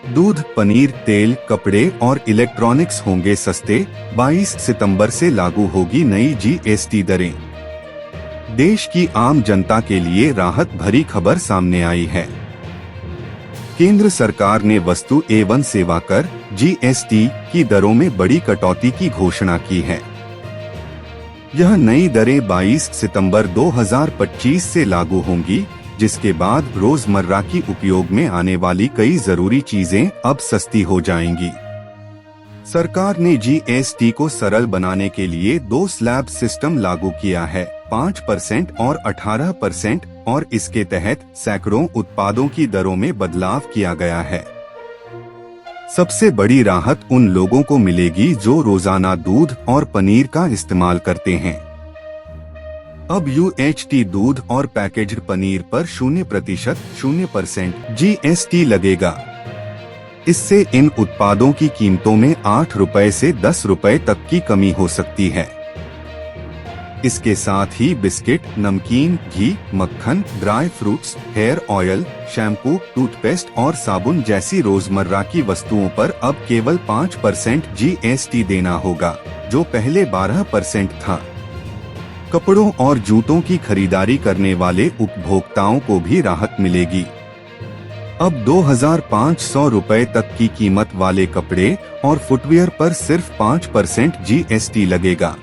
दूध, पनीर, तेल, कपड़े और इलेक्ट्रॉनिक्स होंगे सस्ते। 22 सितंबर से लागू होगी नई जीएसटी दरें। देश की आम जनता के लिए राहत भरी खबर सामने आई है। केंद्र सरकार ने वस्तु एवं सेवा कर जीएसटी की दरों में बड़ी कटौती की घोषणा की है। यह नई दरें 22 सितंबर 2025 से लागू होंगी, जिसके बाद रोजमर्रा की उपयोग में आने वाली कई जरूरी चीजें अब सस्ती हो जाएंगी। सरकार ने जीएसटी को सरल बनाने के लिए 2 स्लैब सिस्टम लागू किया है, 5% और 18%, और इसके तहत सैकड़ों उत्पादों की दरों में बदलाव किया गया है। सबसे बड़ी राहत उन लोगों को मिलेगी जो रोजाना दूध और पनीर का इस्तेमाल करते हैं। अब यूएचटी दूध और पैकेज्ड पनीर पर 0% जीएसटी लगेगा। इससे इन उत्पादों की कीमतों में 8 रुपए से 10 रुपए तक की कमी हो सकती है। इसके साथ ही बिस्किट, नमकीन, घी, मक्खन, dry fruits, hair oil, shampoo, toothpaste और साबुन जैसी रोजमर्रा की वस्तुओं पर अब केवल 5% जीएसटी देना होगा, जो पहले 12% था। कपड़ों और जूतों की खरीदारी करने वाले उपभोक्ताओं को भी राहत मिलेगी। अब 2500 रुपए तक की कीमत वाले कपड़े और फुटवियर पर सिर्फ 5% जीएसटी लगेगा।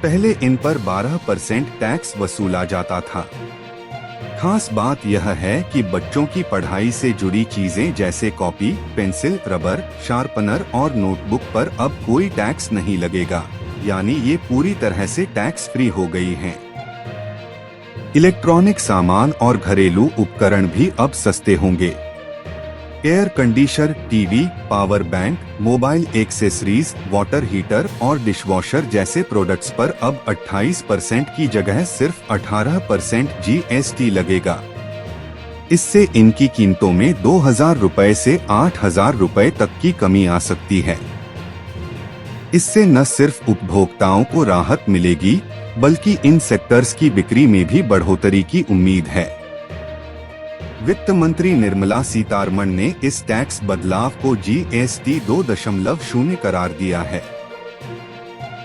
पहले इन पर 12% टैक्स वसूला जाता था। खास बात यह है कि बच्चों की पढ़ाई से जुड़ी चीजें जैसे कॉपी, पेंसिल, रबर, शार्पनर और नोटबुक पर अब कोई टैक्स नहीं लगेगा, यानी ये पूरी तरह से टैक्स फ्री हो गई हैं। इलेक्ट्रॉनिक सामान और घरेलू उपकरण भी अब सस्ते होंगे। Air conditioner, TV, power bank, mobile accessories, water heater और डिशवॉशर जैसे प्रोडक्ट्स पर अब 28% की जगह सिर्फ 18% जीएसटी लगेगा। इससे इनकी कीमतों में 2000 रुपए से 8000 रुपए तक की कमी आ सकती है। इससे न सिर्फ उपभोक्ताओं को राहत मिलेगी, बल्कि इन सेक्टर्स की बिक्री में भी बढ़ोतरी की उम्मीद है। वित्त मंत्री निर्मला सीतारमण ने इस टैक्स बदलाव को जीएसटी 2.0 करार दिया है।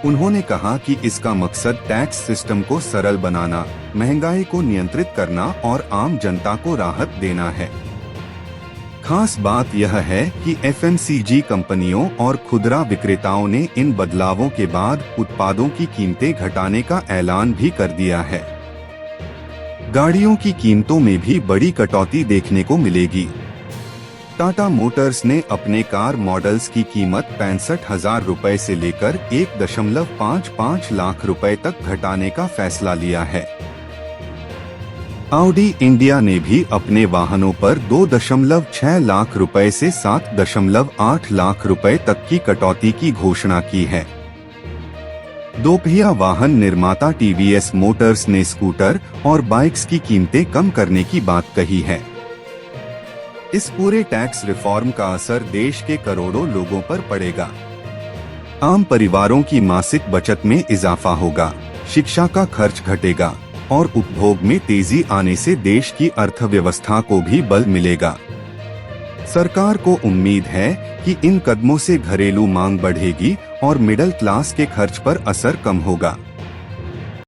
उन्होंने कहा कि इसका मकसद टैक्स सिस्टम को सरल बनाना, महंगाई को नियंत्रित करना और आम जनता को राहत देना है। खास बात यह है कि एफएमसीजी कंपनियों और खुदरा विक्रेताओं ने इन बदलावों के बाद उत्पादों की कीमतें घटाने का ऐलान भी कर दिया है। गाड़ियों की कीमतों में भी बड़ी कटौती देखने को मिलेगी। टाटा मोटर्स ने अपने कार मॉडल्स की कीमत 65,000 रुपए से लेकर 1.55 लाख रुपए तक घटाने का फैसला लिया है। ऑडी इंडिया ने भी अपने वाहनों पर 2.6 लाख रुपए से 7.8 लाख रुपए तक की कटौती की घोषणा की है। दोपहिया वाहन निर्माता टीवीएस मोटर्स ने स्कूटर और बाइक्स की कीमतें कम करने की बात कही है। इस पूरे टैक्स रिफॉर्म का असर देश के करोड़ों लोगों पर पड़ेगा। आम परिवारों की मासिक बचत में इजाफा होगा, शिक्षा का खर्च घटेगा और उपभोग में तेजी आने से देश की अर्थव्यवस्था को भी बल मिलेगा। सरकार को उम्मीद है कि इन कदमों से घरेलू मांग बढ़ेगी और मिडिल क्लास के खर्च पर असर कम होगा।